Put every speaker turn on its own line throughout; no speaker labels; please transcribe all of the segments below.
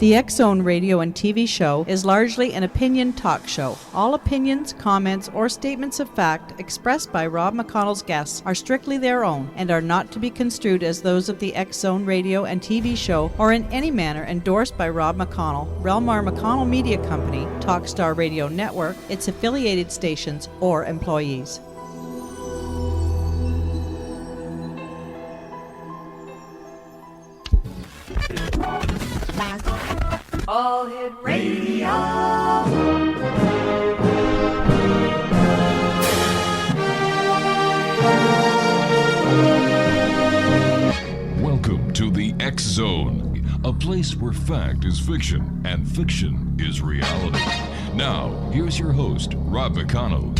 The X Zone radio and TV show is largely an opinion talk show. All opinions, comments, or statements of fact expressed by Rob McConnell's guests are strictly their own and are not to be construed as those of the X Zone radio and TV show or in any manner endorsed by Rob McConnell, Relmar McConnell Media Company, Talkstar Radio Network, its affiliated stations, or employees.
All Hit Radio.
Welcome to the X Zone, a place where fact is fiction and fiction is reality. Now, here's your host, Rob McConnell.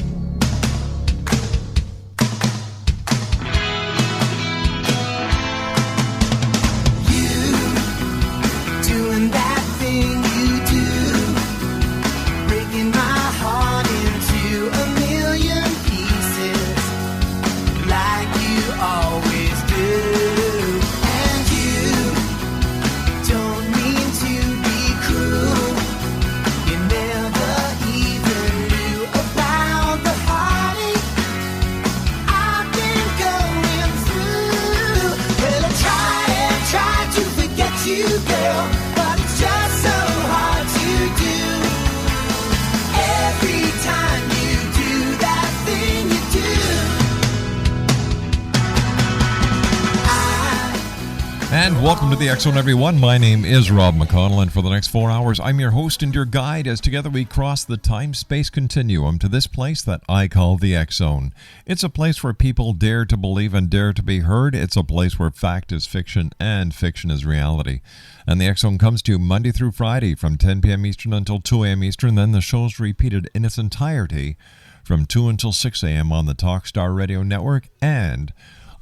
And welcome to the X Zone, everyone. My name is Rob McConnell, and for the next 4 hours, I'm your host and your guide as together we cross the time-space continuum to this place that I call the X Zone. It's a place where people dare to believe and dare to be heard. It's a place where fact is fiction and fiction is reality. And the X Zone comes to you Monday through Friday from 10 p.m. Eastern until 2 a.m. Eastern. Then the show's repeated in its entirety from 2 until 6 a.m. on the Talkstar Radio Network and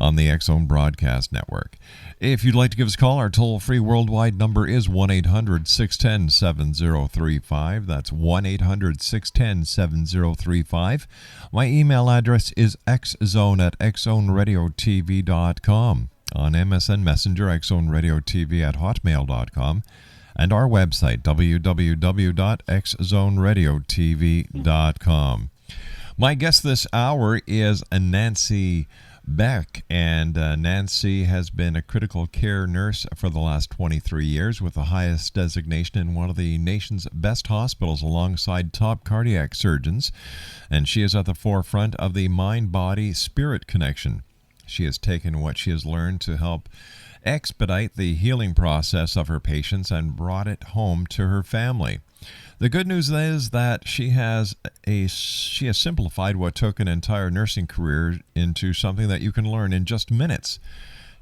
on the X Zone Broadcast Network. If you'd like to give us a call, our toll-free worldwide number is 1-800-610-7035. That's 1-800-610-7035. My email address is xzone@xzoneradiotv.com. On MSN Messenger, xzoneradiotv@hotmail.com. And our website, www.xzoneradiotv.com. My guest this hour is Nancy Beck, and Nancy has been a critical care nurse for the last 23 years with the highest designation in one of the nation's best hospitals alongside top cardiac surgeons, and she is at the forefront of the mind-body-spirit connection. She has taken what she has learned to help expedite the healing process of her patients and brought it home to her family. The good news is that she has simplified what took an entire nursing career into something that you can learn in just minutes.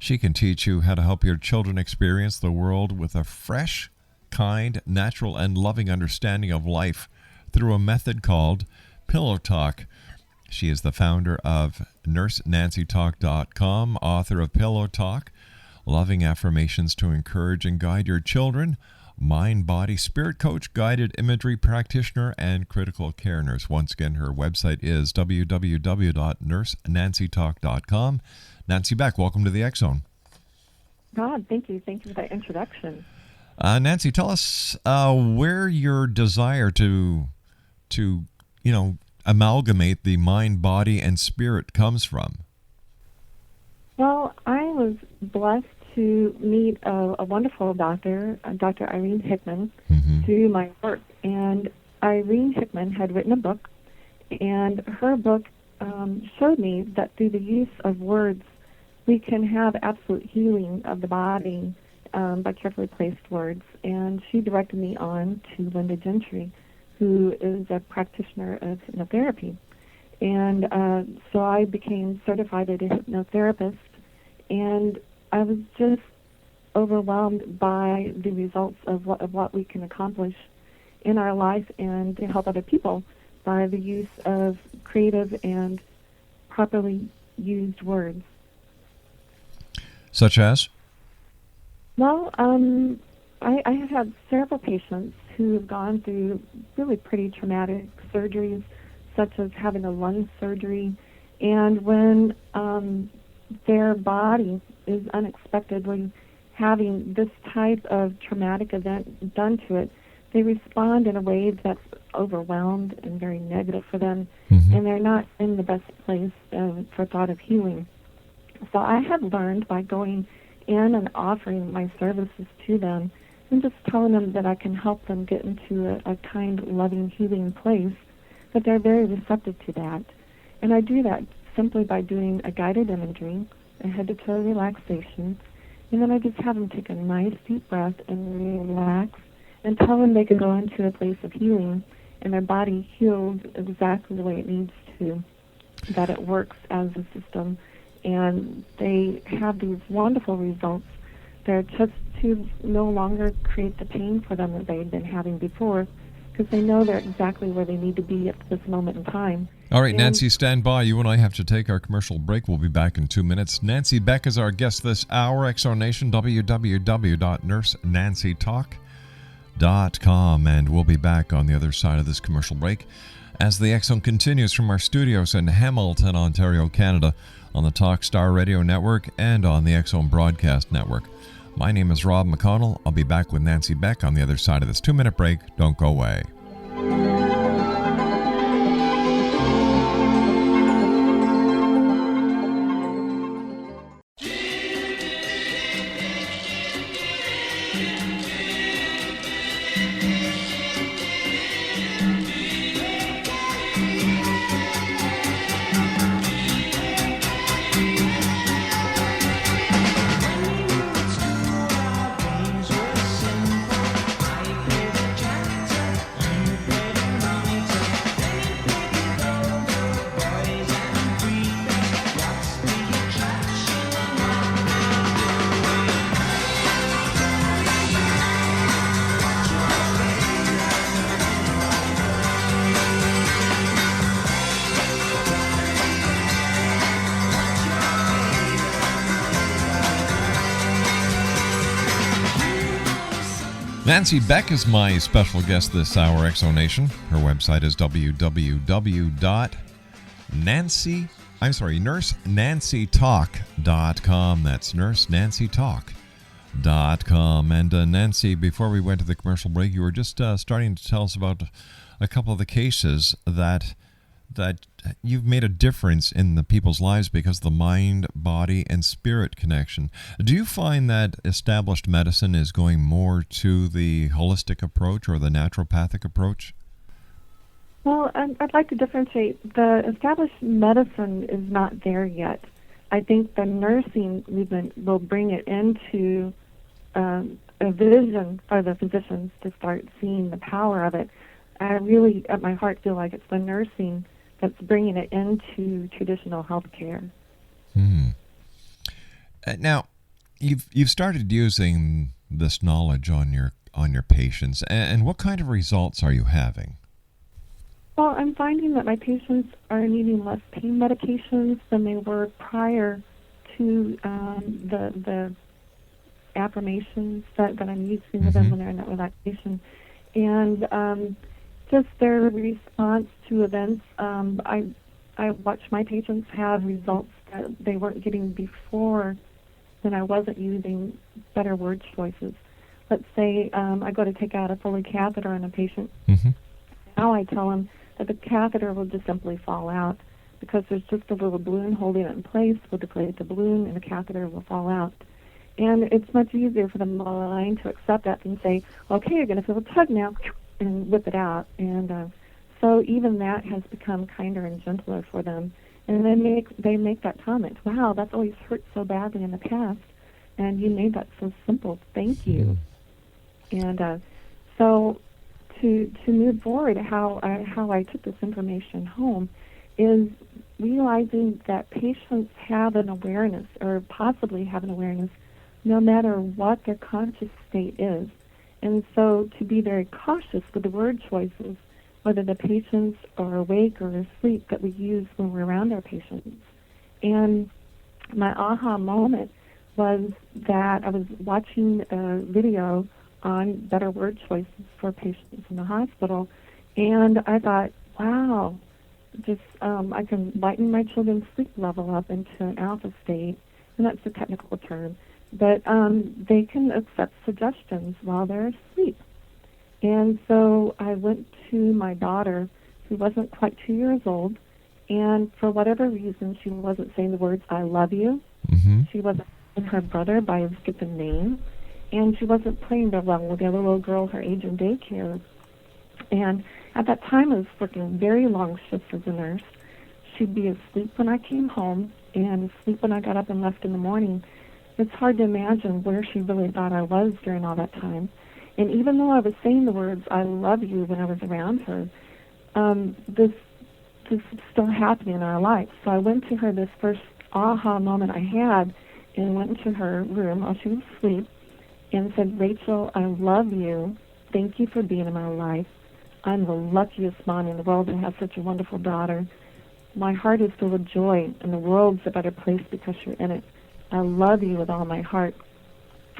She can teach you how to help your children experience the world with a fresh, kind, natural, and loving understanding of life through a method called Pillow Talk. She is the founder of NurseNancyTalk.com, author of Pillow Talk, Loving Affirmations to Encourage and Guide Your Children, mind, body, spirit coach, guided imagery practitioner, and critical care nurse. Once again, her website is www.nursenancytalk.com. Nancy Beck, welcome to the X Zone.
God, thank you. Thank you for that introduction.
Nancy, tell us where your desire to amalgamate the mind, body, and spirit comes from.
Well, I was blessed to meet a wonderful doctor, Dr. Irene Hickman, through my work. And Irene Hickman had written a book, and her book showed me that through the use of words, we can have absolute healing of the body by carefully placed words. And she directed me on to Linda Gentry, who is a practitioner of hypnotherapy. And so I became certified as a hypnotherapist, and I was just overwhelmed by the results of what we can accomplish in our life and to help other people by the use of creative and properly used words.
Such as?
Well, I have had several patients who have gone through really pretty traumatic surgeries, such as having a lung surgery, and when their body is unexpectedly having this type of traumatic event done to it, they respond in a way that's overwhelmed and very negative for them, and they're not in the best place for thought of healing. So I have learned by going in and offering my services to them and just telling them that I can help them get into a kind, loving, healing place, that they're very receptive to that. And I do that simply by doing a guided imagery, a head-to-toe relaxation, and then I just have them take a nice deep breath and relax and tell them they can go into a place of healing and their body heals exactly the way it needs to, that it works as a system. And they have these wonderful results. Their chest tubes no longer create the pain for them that they've been having before, because they know they're exactly where they need to be at this moment in time.
All right, Nancy, stand by. You and I have to take our commercial break. We'll be back in 2 minutes. Nancy Beck is our guest this hour. Exonation, www.nursenancytalk.com. And we'll be back on the other side of this commercial break as the X Zone continues from our studios in Hamilton, Ontario, Canada, on the Talkstar Radio Network and on the X Zone Broadcast Network. My name is Rob McConnell. I'll be back with Nancy Beck on the other side of this 2-minute break. Don't go away. Nancy Beck is my special guest this hour, Exonation. Her website is nursenancytalk.com. That's nursenancytalk.com. And Nancy, before we went to the commercial break, you were just starting to tell us about a couple of the cases that you've made a difference in the people's lives because of the mind, body, and spirit connection. Do you find that established medicine is going more to the holistic approach or the naturopathic approach?
Well, I'd like to differentiate. The established medicine is not there yet. I think the nursing movement will bring it into a vision for the physicians to start seeing the power of it. I really, at my heart, feel like it's the nursing that's bringing it into traditional healthcare.
Now, you've started using this knowledge on your patients, and what kind of results are you having?
Well, I'm finding that my patients are needing less pain medications than they were prior to the affirmations that I'm using with them when they're in that relaxation, and just their response to events. I watch my patients have results that they weren't getting before when I wasn't using better word choices. Let's say I go to take out a Foley catheter on a patient. Now I tell them that the catheter will just simply fall out because there's just a little balloon holding it in place. We'll deflate the balloon and the catheter will fall out. And it's much easier for the mind to accept that than say, okay, you're going to feel a tug now, and whip it out. And so even that has become kinder and gentler for them. And then they make that comment, wow, that's always hurt so badly in the past, and you made that so simple. Thank you. And so to move forward, how I took this information home is realizing that patients have an awareness, or possibly have an awareness, no matter what their conscious state is. And so to be very cautious with the word choices, whether the patients are awake or asleep, that we use when we're around our patients. And my aha moment was that I was watching a video on better word choices for patients in the hospital, and I thought, wow, just I can lighten my children's sleep level up into an alpha state, and that's the technical term. but they can accept suggestions while they're asleep. And so I went to my daughter, who wasn't quite 2 years old, and for whatever reason, she wasn't saying the words, I love you.
Mm-hmm.
She wasn't calling her brother by his given name, and she wasn't playing very well with the other little girl her age in daycare. And at that time, I was working very long shifts as a nurse. She'd be asleep when I came home and asleep when I got up and left in the morning. It's hard to imagine where she really thought I was during all that time. And even though I was saying the words, I love you, when I was around her, this was still happening in our life. So I went to her, this first aha moment I had, and went into her room while she was asleep and said, Rachel, I love you. Thank you for being in my life. I'm the luckiest mom in the world to have such a wonderful daughter. My heart is filled with joy, and the world's a better place because you're in it. I love you with all my heart.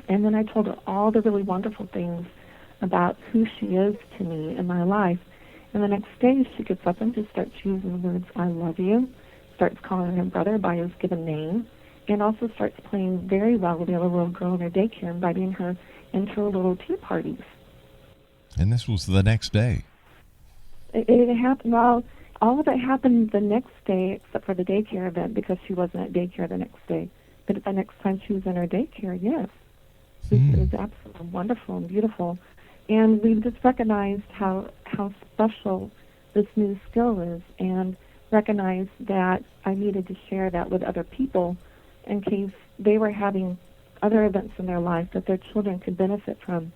And then I told her all the really wonderful things about who she is to me in my life. And the next day, she gets up and just starts using the words, I love you, starts calling her brother by his given name, and also starts playing very well with the other little girl in her daycare, inviting her into her little tea parties.
And this was the next day.
It happened, well, all of it happened the next day except for the daycare event because she wasn't at daycare the next day. But the next time she was in her daycare, yes. It was absolutely wonderful and beautiful. And we just recognized how special this new skill is, and recognized that I needed to share that with other people in case they were having other events in their life that their children could benefit from.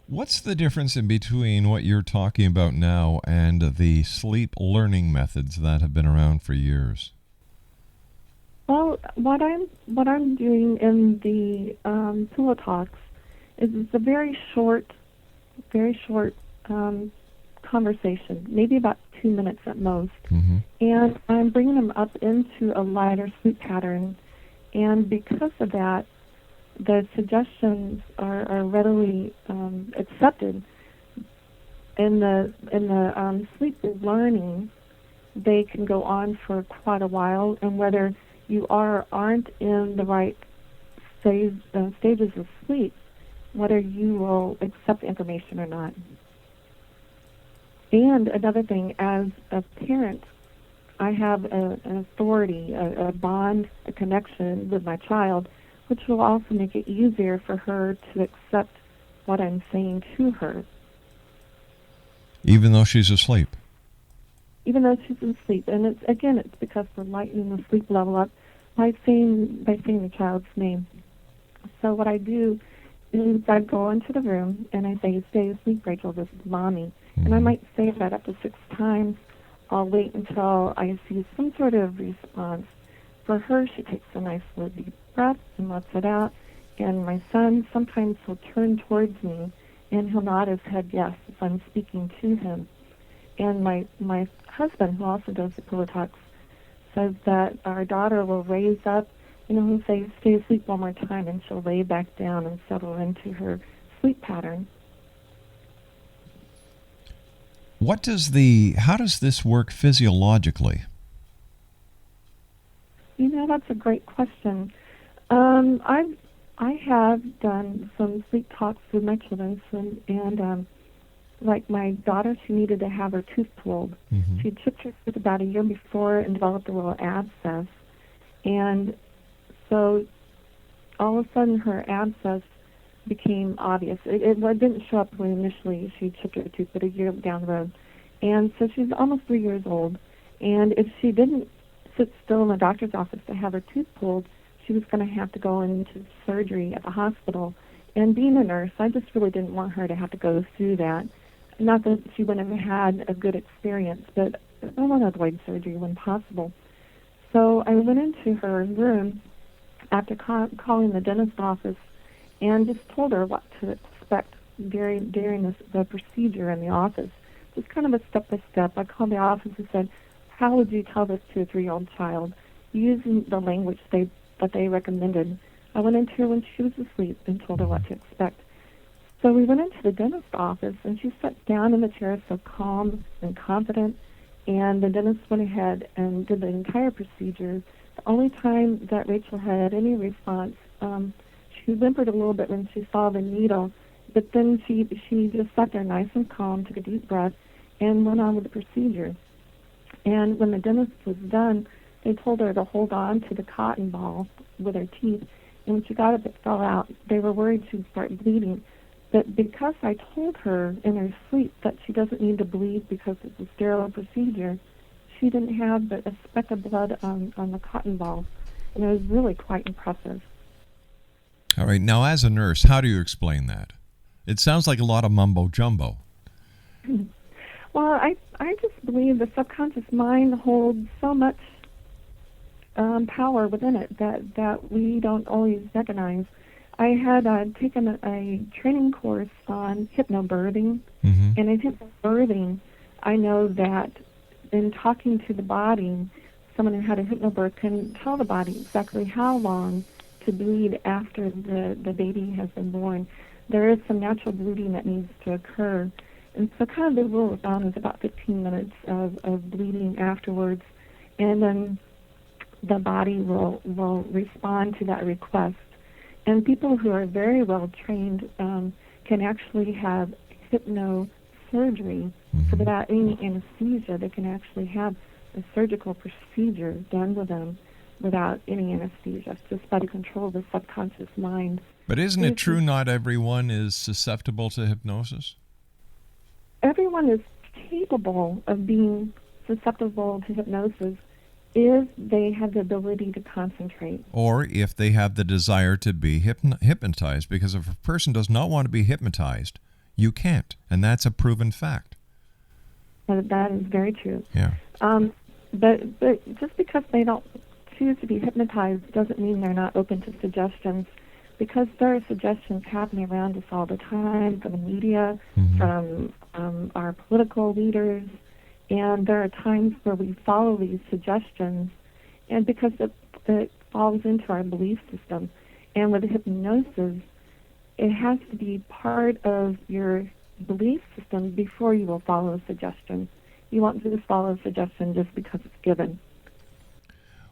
What's the difference in between what you're talking about now and the sleep learning methods that have been around for years?
Well, what I'm doing in the pillow talks is it's a very short conversation, maybe about 2 minutes at most.
Mm-hmm.
And I'm bringing them up into a lighter sleep pattern. And because of that, the suggestions are readily accepted. In the sleep learning, they can go on for quite a while, and whether you are or aren't in the right stages of sleep, whether you will accept the information or not. And another thing, as a parent, I have an authority, a bond, a connection with my child, which will also make it easier for her to accept what I'm saying to her.
Even though she's asleep?
Even though she's asleep. And it's because we're lightening the sleep level up by saying the child's name. So what I do is I go into the room and I say, stay asleep, Rachel, this is Mommy. Mm-hmm. And I might say that up to 6 times. I'll wait until I see some sort of response. For her, she takes a nice slow deep breath and lets it out. And my son sometimes will turn towards me and he'll nod his head yes if I'm speaking to him. And my husband, who also does the pillow talks, says that our daughter will raise up, he'll say, stay asleep one more time, and she'll lay back down and settle into her sleep pattern.
How does this work physiologically?
That's a great question. I have done some sleep talks with my children, and like my daughter, she needed to have her tooth pulled. Mm-hmm. She chipped her tooth about a year before and developed a little abscess. And so all of a sudden her abscess became obvious. It didn't show up when initially she chipped her tooth, but a year down the road. And so she's almost 3 years old. And if she didn't sit still in the doctor's office to have her tooth pulled, she was going to have to go into surgery at the hospital. And being a nurse, I just really didn't want her to have to go through that. Not that she wouldn't have had a good experience, but I want to avoid surgery when possible. So I went into her room after calling the dentist office and just told her what to expect during the procedure in the office. Just kind of a step-by-step. I called the office and said, how would you tell this to a 3-year-old child? Using the language that they recommended. I went into her when she was asleep and told her what to expect. So we went into the dentist's office, and she sat down in the chair so calm and confident, and the dentist went ahead and did the entire procedure. The only time that Rachel had any response She whimpered a little bit when she saw the needle, but then she just sat there nice and calm, took a deep breath, and went on with the procedure. And when the dentist was done, they told her to hold on to the cotton ball with her teeth. And when she got up, it fell out. They were worried she'd start bleeding. But because I told her in her sleep that she doesn't need to bleed because it's a sterile procedure, she didn't have but a speck of blood on the cotton ball. And it was really quite impressive.
All right. Now, as a nurse, how do you explain that? It sounds like a lot of mumbo-jumbo.
Well, I just believe the subconscious mind holds so much power within it that we don't always recognize. I had taken a training course on hypnobirthing, and in hypnobirthing, I know that in talking to the body, someone who had a hypnobirth can tell the body exactly how long to bleed after the baby has been born. There is some natural bleeding that needs to occur. And so kind of the rule of thumb is about 15 minutes of bleeding afterwards. And then the body will respond to that request. And people who are very well trained can actually have hypnosurgery. So without any anesthesia, they can actually have a surgical procedure done with them without any anesthesia, just by the control of the subconscious mind.
But isn't it true not everyone is susceptible to hypnosis?
Everyone is capable of being susceptible to hypnosis if they have the ability to concentrate.
Or if they have the desire to be hypnotized, because if a person does not want to be hypnotized, you can't, and that's a proven fact.
That is very true.
Yeah.
But just because they don't choose to be hypnotized doesn't mean they're not open to suggestions, because there are suggestions happening around us all the time from the media, from our political leaders, and there are times where we follow these suggestions, and because it falls into our belief system. And with hypnosis, it has to be part of your belief system before you will follow a suggestion. You won't just follow a suggestion just because it's given.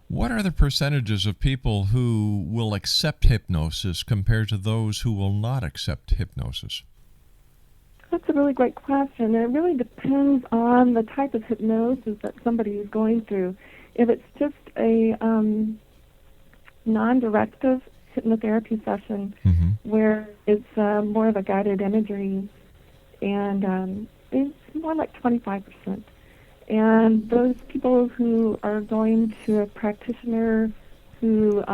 What are the percentages of people who will accept hypnosis compared to those who will not accept hypnosis?
That's a really great question. It really depends on the type of hypnosis that somebody is going through. If it's just a non-directive hypnotherapy session where it's more of a guided imagery, and it's more like 25%. And those people who are going to a practitioner who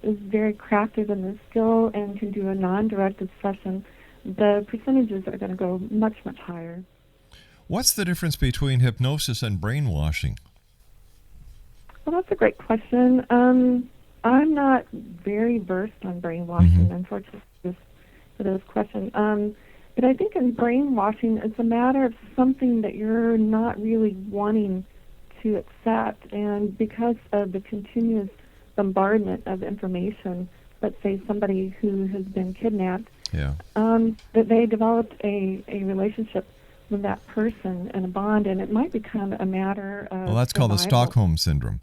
is very crafted in their skill and can do a non-directive session, the percentages are going to go much, much higher.
What's the difference between hypnosis and brainwashing?
Well, that's a great question. I'm not very versed on brainwashing, unfortunately, for this question. But I think in brainwashing, it's a matter of something that you're not really wanting to accept. And because of the continuous bombardment of information, let's say somebody who has been kidnapped, that they developed a relationship with that person and a bond, and it might become a matter of
that's called the Stockholm syndrome.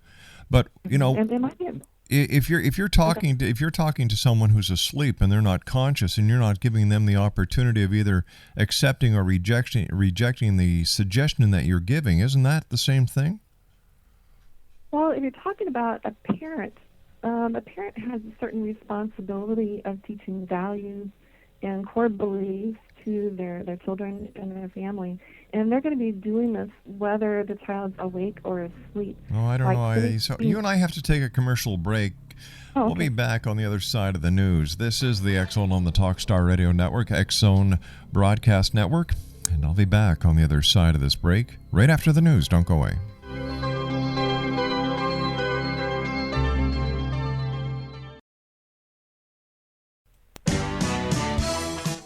But you know,
and they might be
if you're talking to someone who's asleep and they're not conscious, and you're not giving them the opportunity of either accepting or rejecting the suggestion that you're giving, isn't that the same thing?
Well, if you're talking about a parent has a certain responsibility of teaching values and core beliefs to their children and their family. And they're going to be doing this whether the child's awake or asleep.
Oh, I don't know. So you and I have to take a commercial break.
Oh, okay.
We'll be back on the other side of the news. This is the X Zone on the Talkstar Radio Network, X Zone Broadcast Network. And I'll be back on the other side of this break right after the news. Don't go away.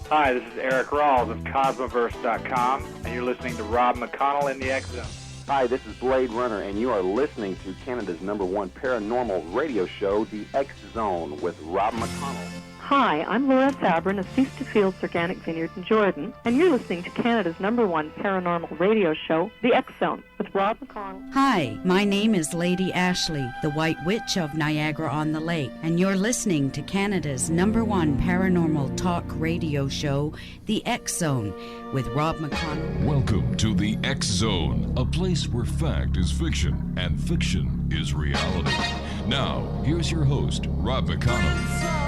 Hi, this is Eric Rawls of Cosmoverse.com, and you're listening to Rob McConnell in the X Zone.
Hi, this is Blade Runner, and you are listening to Canada's #1 paranormal radio show, The X Zone, with Rob McConnell.
Hi, I'm Laura Sabrin of Feast to Fields Organic Vineyard in Jordan, and you're listening to Canada's #1 paranormal radio show, The X Zone, with Rob McConnell.
Hi, my name is Lady Ashley, the White Witch of Niagara-on-the-Lake, and you're listening to Canada's #1 paranormal talk radio show, The X Zone, with Rob McConnell.
Welcome to The X Zone, a place where fact is fiction and fiction is reality. Now, here's your host, Rob McConnell.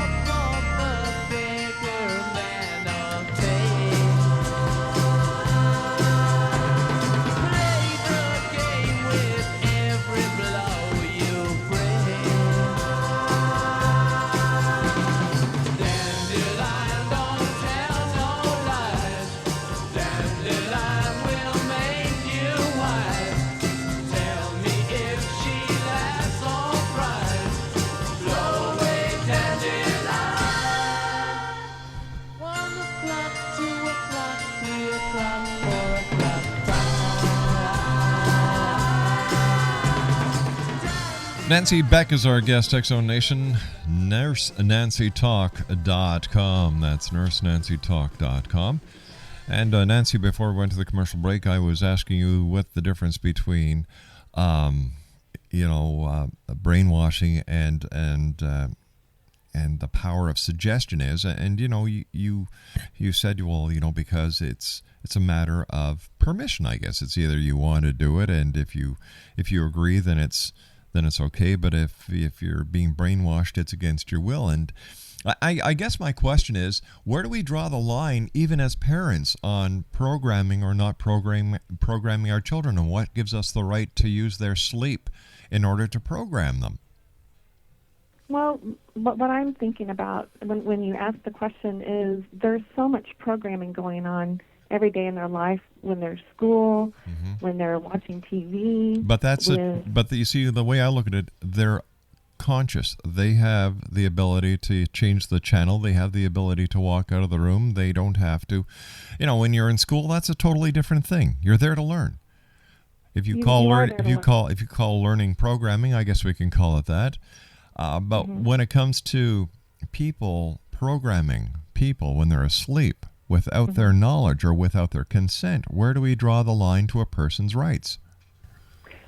Nancy Beck is our guest, X-Zone Nation. NurseNancyTalk.com. That's NurseNancyTalk.com. And Nancy, before we went to the commercial break, I was asking you what the difference between, brainwashing and the power of suggestion is. And you said, well, because it's a matter of permission. I guess it's either you want to do it, and if you agree, then it's okay, but if you're being brainwashed, it's against your will. And I guess my question is, where do we draw the line, even as parents, on programming or not programming our children, and what gives us the right to use their sleep in order to program them?
Well, what I'm thinking about when you ask the question is there's so much programming going on every day in their life, when they're school, when they're watching TV.
But but you see, the way I look at it, they're conscious. They have the ability to change the channel. They have the ability to walk out of the room. They don't have to. When you're in school, that's a totally different thing. You're there to learn. If you call learning programming, I guess we can call it that. But when it comes to people programming people when they're asleep, without their knowledge or without their consent, where do we draw the line to a person's rights?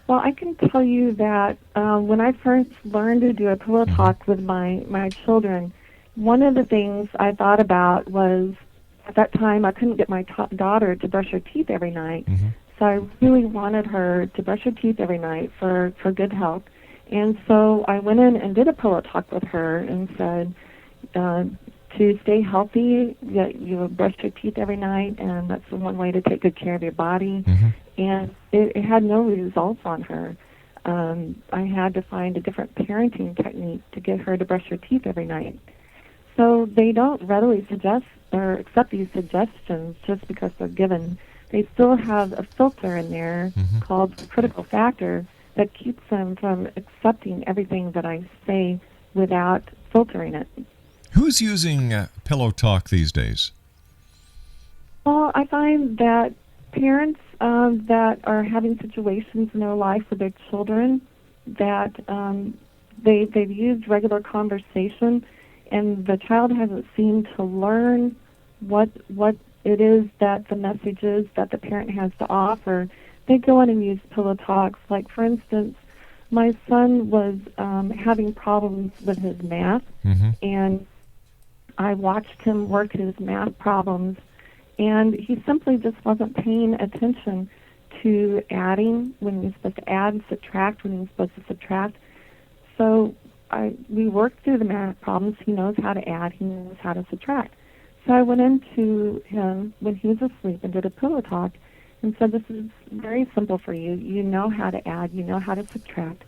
Well, I can tell you that when I first learned to do a pillow talk with my children, one of the things I thought about was, at that time, I couldn't get my daughter to brush her teeth every night. So I really wanted her to brush her teeth every night for good health. And so I went in and did a pillow talk with her and said, to stay healthy, you brush your teeth every night, and that's the one way to take good care of your body. And it had no results on her. I had to find a different parenting technique to get her to brush her teeth every night. So they don't readily suggest or accept these suggestions just because they're given. They still have a filter in there called the critical factor that keeps them from accepting everything that I say without filtering it.
Who's using Pillow Talk these days?
Well, I find that parents that are having situations in their life with their children that they've used regular conversation, and the child hasn't seemed to learn what it is that the message is that the parent has to offer. They go in and use Pillow Talks. Like, for instance, my son was having problems with his math, and I watched him work his math problems, and he simply just wasn't paying attention to adding when he was supposed to add, and subtract when he was supposed to subtract. So we worked through the math problems. He knows how to add. He knows how to subtract. So I went into him when he was asleep and did a pillow talk and said, this is very simple for you. You know how to add. You know how to subtract.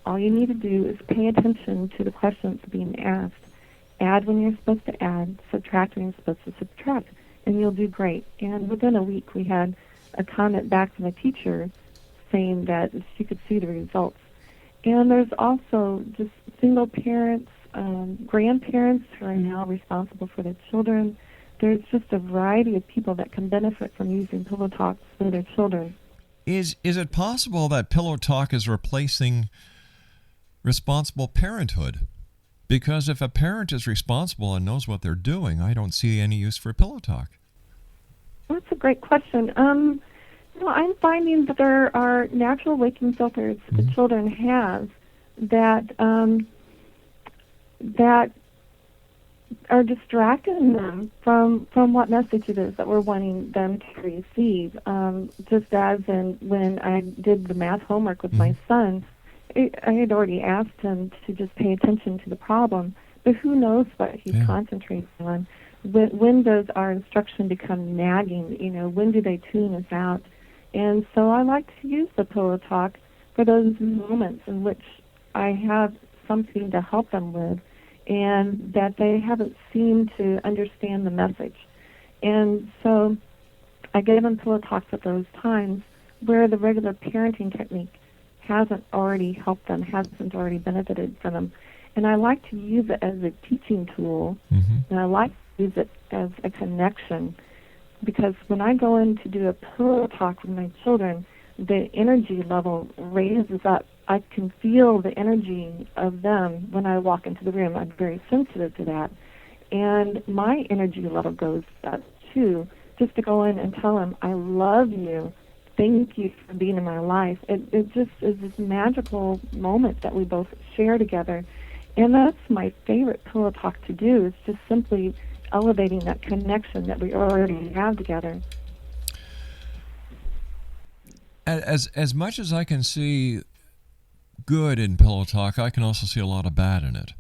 All you need to do is pay attention to the questions being asked. Add when you're supposed to add, subtract when you're supposed to subtract, and you'll do great. And within a week, we had a comment back from the teacher saying that she could see the results. And there's also just single parents, grandparents who are now responsible for their children. There's just a variety of people that can benefit from using Pillow Talks for their children.
Is it possible that Pillow Talk is replacing responsible parenthood? Because if a parent is responsible and knows what they're doing, I don't see any use for pillow talk.
That's a great question. I'm finding that there are natural waking filters the children have that that are distracting them from what message it is that we're wanting them to receive. Just as in when I did the math homework with my son, I had already asked him to just pay attention to the problem, but who knows what he's concentrating on. When does our instruction become nagging? When do they tune us out? And so I like to use the pillow talk for those moments in which I have something to help them with and that they haven't seemed to understand the message. And so I give them pillow talks at those times where the regular parenting technique hasn't already helped them, hasn't already benefited from them. And I like to use it as a teaching tool, and I like to use it as a connection, because when I go in to do a pillow talk with my children, the energy level raises up. I can feel the energy of them when I walk into the room. I'm very sensitive to that. And my energy level goes up, too, just to go in and tell them, I love you. Thank you for being in my life. It just is this magical moment that we both share together. And that's my favorite pillow talk to do, is just simply elevating that connection that we already have together.
As much as I can see good in pillow talk, I can also see a lot of bad in it.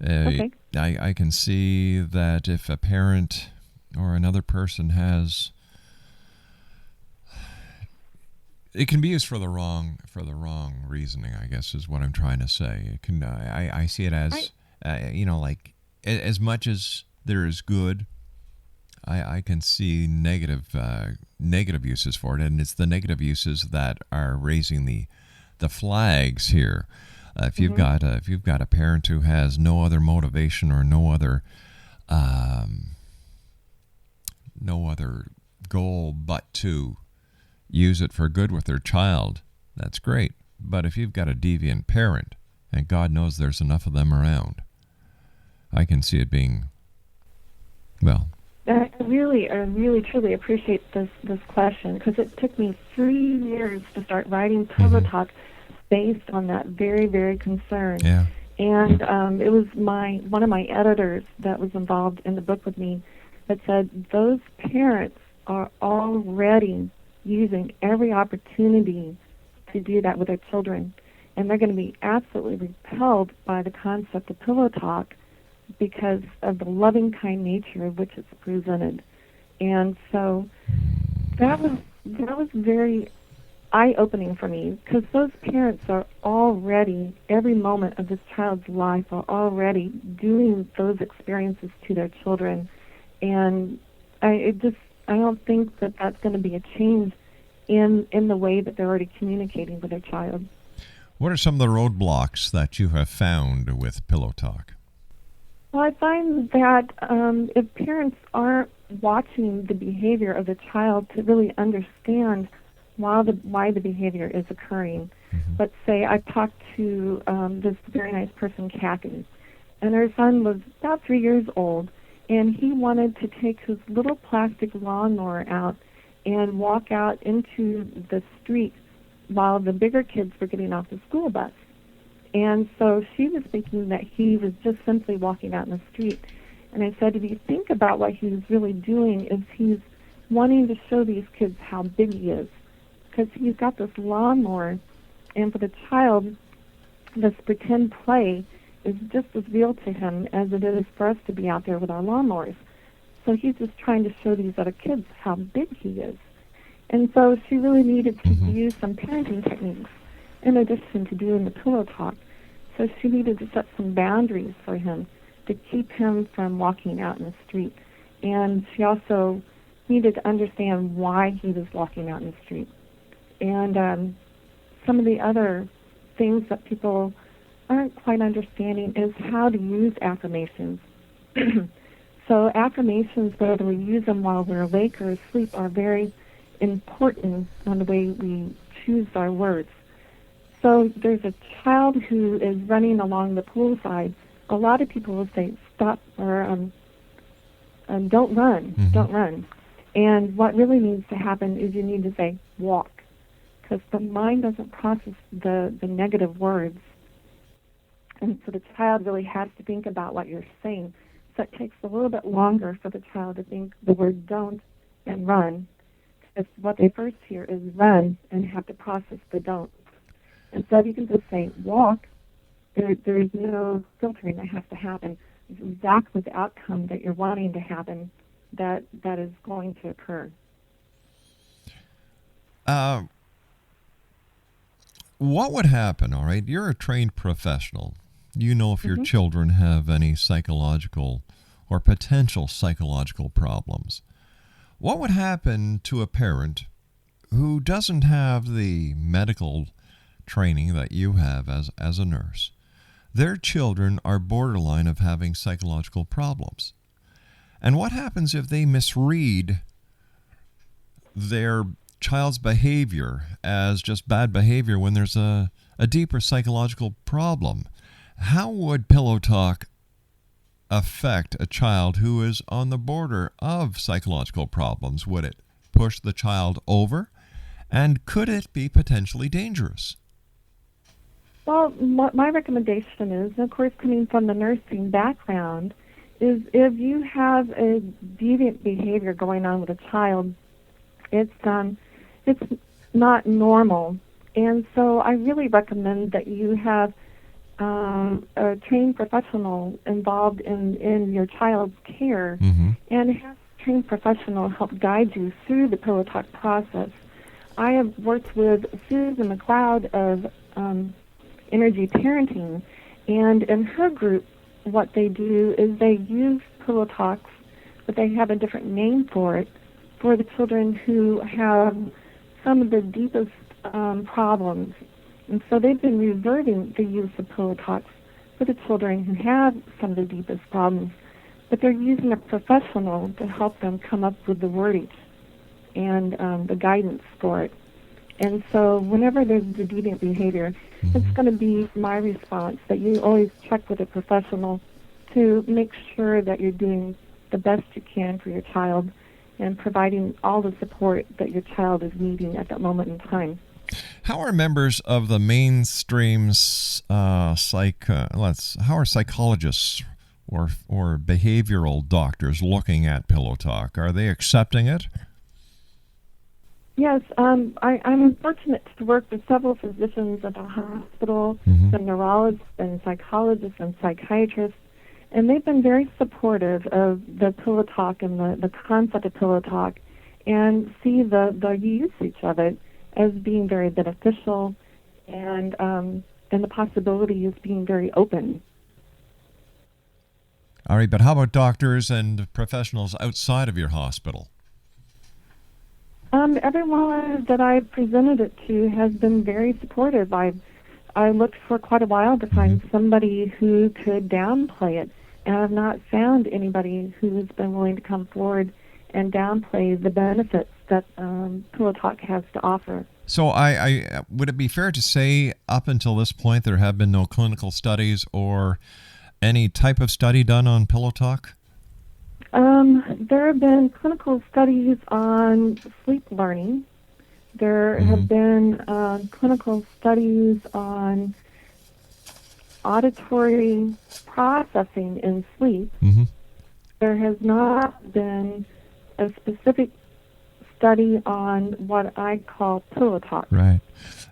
Okay.
I can see that if a parent or another person has, it can be used for the wrong reasoning, I guess is what I'm trying to say. It can I see it as like as much as there is good, I can see negative uses for it, and it's the negative uses that are raising the flags here. If you've got a parent who has no other motivation or no other goal but to use it for good with their child, that's great. But if you've got a deviant parent, and God knows there's enough of them around, I can see it being, well.
I really, truly appreciate this question, because it took me 3 years to start writing pillow talk based on that very, very concern.
Yeah.
And it was one of my editors that was involved in the book with me that said those parents are already using every opportunity to do that with their children, and they're going to be absolutely repelled by the concept of pillow talk because of the loving, kind nature of which it's presented. And so that was very eye-opening for me, because those parents are already, every moment of this child's life, are already doing those experiences to their children. And I don't think that that's going to be a change in the way that they're already communicating with their child.
What are some of the roadblocks that you have found with pillow talk?
Well, I find that if parents aren't watching the behavior of the child to really understand why the behavior is occurring. Let's say I talked to this very nice person, Kathy, and her son was about 3 years old, and he wanted to take his little plastic lawnmower out and walk out into the street while the bigger kids were getting off the school bus. And so she was thinking that he was just simply walking out in the street. And I said, if you think about what he was really doing, is he's wanting to show these kids how big he is. Because he's got this lawnmower, and for the child, this pretend play is just as real to him as it is for us to be out there with our lawnmowers. So he's just trying to show these other kids how big he is. And so she really needed to use some parenting techniques in addition to doing the pillow talk. So she needed to set some boundaries for him to keep him from walking out in the street. And she also needed to understand why he was walking out in the street. And some of the other things that people aren't quite understanding is how to use affirmations. So affirmations, whether we use them while we're awake or asleep, are very important on the way we choose our words. So there's a child who is running along the poolside a lot of people will say stop or don't run, don't run. And what really needs to happen is you need to say walk, because the mind doesn't process the negative words. And so the child really has to think about what you're saying. So it takes a little bit longer for the child to think the word don't and run, because what they first hear is run and have to process the don't. And so if you can just say walk, there's no filtering that has to happen. It's exactly the outcome that you're wanting to happen that is going to occur.
What would happen, all right? You're a trained professional. You know if your children have any psychological or potential psychological problems. What would happen to a parent who doesn't have the medical training that you have as a nurse? Their children are borderline of having psychological problems. And what happens if they misread their child's behavior as just bad behavior when there's a deeper psychological problem? How would pillow talk affect a child who is on the border of psychological problems? Would it push the child over? And could it be potentially dangerous?
Well, what my recommendation is, of course, coming from the nursing background, is if you have a deviant behavior going on with a child, it's not normal. And so I really recommend that you have a trained professional involved in your child's care, and have a trained professional help guide you through the pillow talk process. I have worked with Susan McLeod of Energy Parenting, and in her group, what they do is they use pillow talks, but they have a different name for it, for the children who have some of the deepest problems. And so they've been reserving the use of pillow talks for the children who have some of the deepest problems, but they're using a professional to help them come up with the wordage and the guidance for it. And so whenever there's the deviant behavior, it's going to be my response that you always check with a professional to make sure that you're doing the best you can for your child and providing all the support that your child is needing at that moment in time.
How are members of the mainstream how are psychologists or behavioral doctors looking at pillow talk? Are they accepting it?
Yes, I'm fortunate to work with several physicians at the hospital, some neurologists and psychologists and psychiatrists, and they've been very supportive of the pillow talk and the concept of pillow talk, and see the usage of it as being very beneficial, and the possibility is being very open.
All right, but how about doctors and professionals outside of your hospital?
Everyone that I've presented it to has been very supportive. I looked for quite a while to find somebody who could downplay it, and I've not found anybody who's been willing to come forward and downplay the benefits that pillow talk has to offer.
So I would it be fair to say up until this point there have been no clinical studies or any type of study done on pillow talk?
There have been clinical studies on sleep learning. There have been clinical studies on auditory processing in sleep. There has not been a specific study on what I call pillow talk.
Right.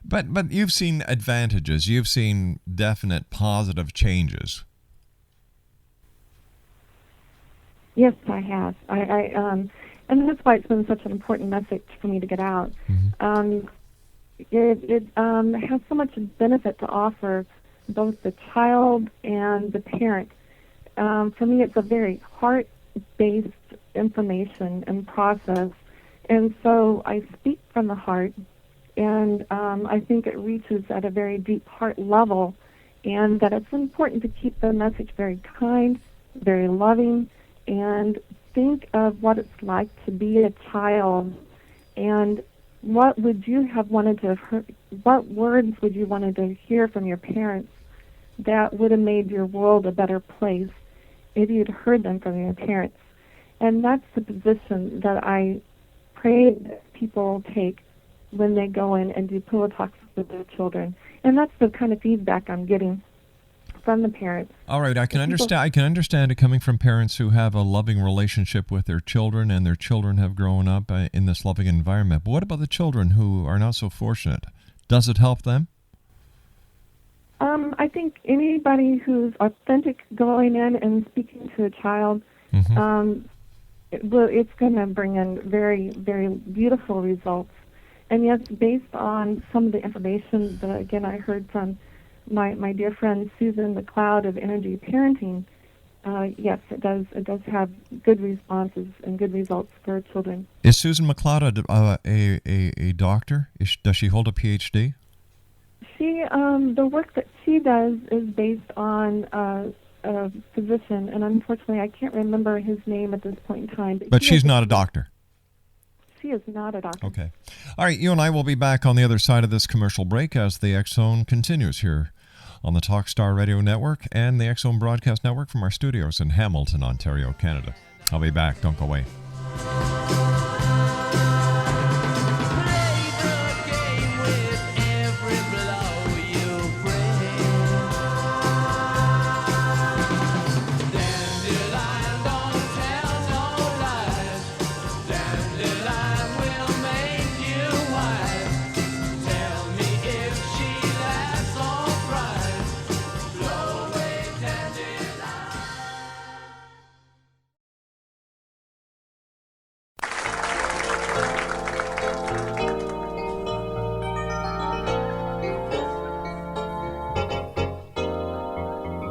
But you've seen advantages. You've seen definite positive changes.
Yes, I have. And that's why it's been such an important message for me to get out. It has so much benefit to offer both the child and the parent. For me, it's a very heart-based information and process, and so I speak from the heart, and I think it reaches at a very deep heart level, and that it's important to keep the message very kind, very loving, and think of what it's like to be a child, and what would you have wanted to hear, what words would you wanted to hear from your parents that would have made your world a better place if you'd heard them from your parents. And that's the position that I pray that people take when they go in and do pillow talks with their children. And that's the kind of feedback I'm getting from the parents.
All right, I can understand it coming from parents who have a loving relationship with their children, and their children have grown up in this loving environment. But what about the children who are not so fortunate? Does it help them?
I think anybody who's authentic going in and speaking to a child, it's going to bring in very, very beautiful results. And yes, based on some of the information that, again, I heard from my dear friend Susan McLeod of Energy Parenting, yes, it does have good responses and good results for children.
Is Susan McLeod a doctor? Does she hold a PhD?
She, the work that she does is based on a physician, and unfortunately I can't remember his name at this point in time.
But she's not a doctor.
She is not a doctor.
Okay. All right, you and I will be back on the other side of this commercial break as the X-Zone continues here on the Talkstar Radio Network and the X-Zone Broadcast Network from our studios in Hamilton, Ontario, Canada. I'll be back. Don't go away.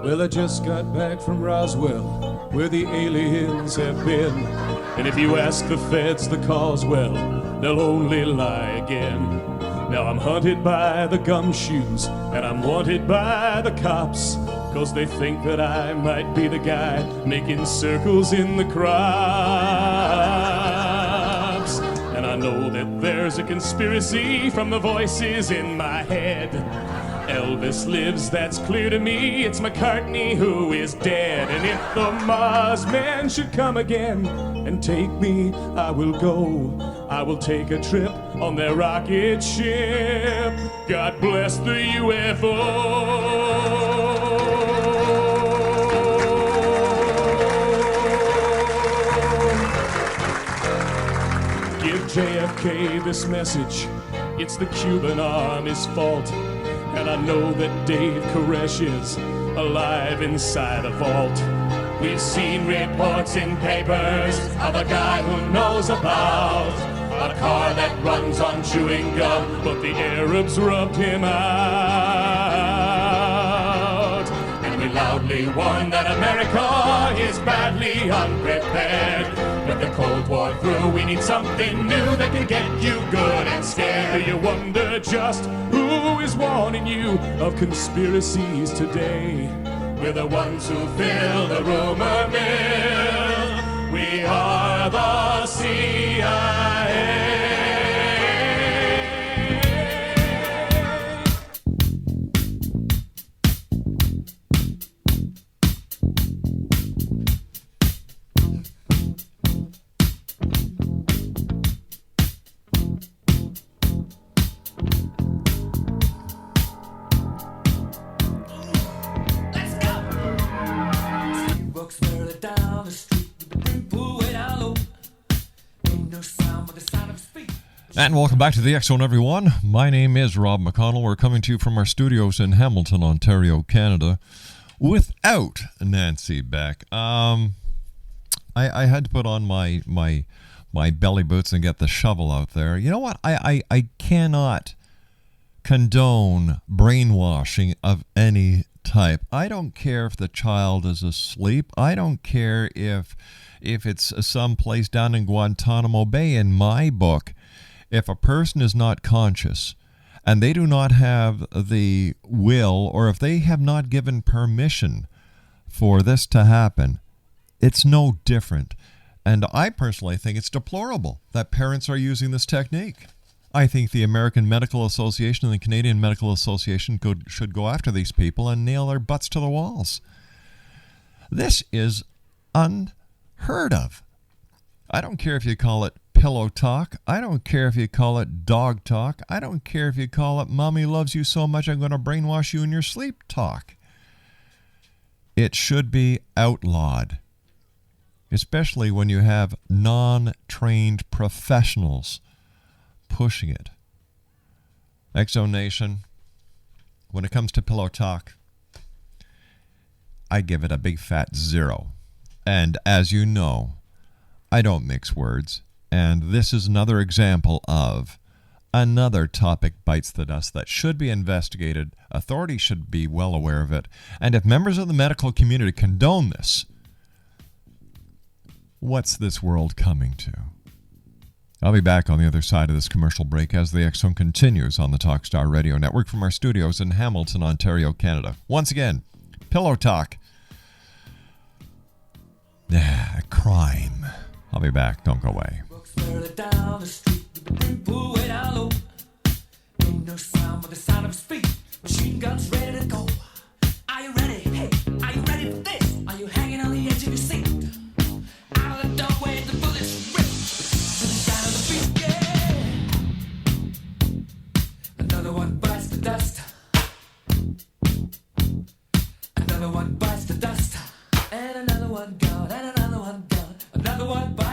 Well, I just got back from Roswell, where the aliens have been. And if you ask the feds the cause, well, they'll only lie again. Now I'm hunted by the gumshoes, and I'm wanted by the cops, 'cause they think that I might be the guy making circles in the crops. And I know that there's a conspiracy from the voices in my head. Elvis lives, that's clear to me. It's McCartney who is dead. And if the Mars men should come again and take me, I will go. I will take a trip on their rocket ship. God bless the UFO. Give JFK this message. It's the Cuban Army's fault. And I know that Dave Koresh is alive inside a vault. We've seen reports in papers of a guy who knows about a car that runs on chewing gum, but the Arabs rubbed him out. And we loudly warn that America is badly unprepared. With the Cold War through, we need something new that can get you good and scared. You wonder just who is warning you of conspiracies today. We're the ones who fill the rumor mill. We are the CIA.
And welcome back to the X-Zone, everyone. My name is Rob McConnell. We're coming to you from our studios in Hamilton, Ontario, Canada, without Nancy Beck. I had to put on my belly boots and get the shovel out there. You know what? I cannot condone brainwashing of any type. I don't care if the child is asleep. I don't care if it's someplace down in Guantanamo Bay. In my book, if a person is not conscious and they do not have the will, or if they have not given permission for this to happen, it's no different. And I personally think it's deplorable that parents are using this technique. I think the American Medical Association and the Canadian Medical Association should go after these people and nail their butts to the walls. This is unheard of. I don't care if you call it pillow talk. I don't care if you call it dog talk. I don't care if you call it mommy loves you so much I'm going to brainwash you in your sleep talk. It should be outlawed, especially when you have non-trained professionals pushing it. X-Zone Nation, when it comes to pillow talk, I give it a big fat 0. And as you know, I don't mix words. And this is another example of another topic bites the dust that should be investigated. Authorities should be well aware of it. And if members of the medical community condone this, what's this world coming to? I'll be back on the other side of this commercial break as the X-Zone continues on the Talkstar Radio Network from our studios in Hamilton, Ontario, Canada. Once again, pillow talk. A crime. I'll be back. Don't go away.
Down the street, pull way down low. Ain't no sound but the sound of speed. Machine guns ready to go. Are you ready? Hey, are you ready for this? Are you hanging on the edge of your seat? Out of the doorway, the bullets rip to the sound of the beat. Yeah. Another one bites the dust. Another one bites the dust. And another one gone. And another one gone. Another one bites.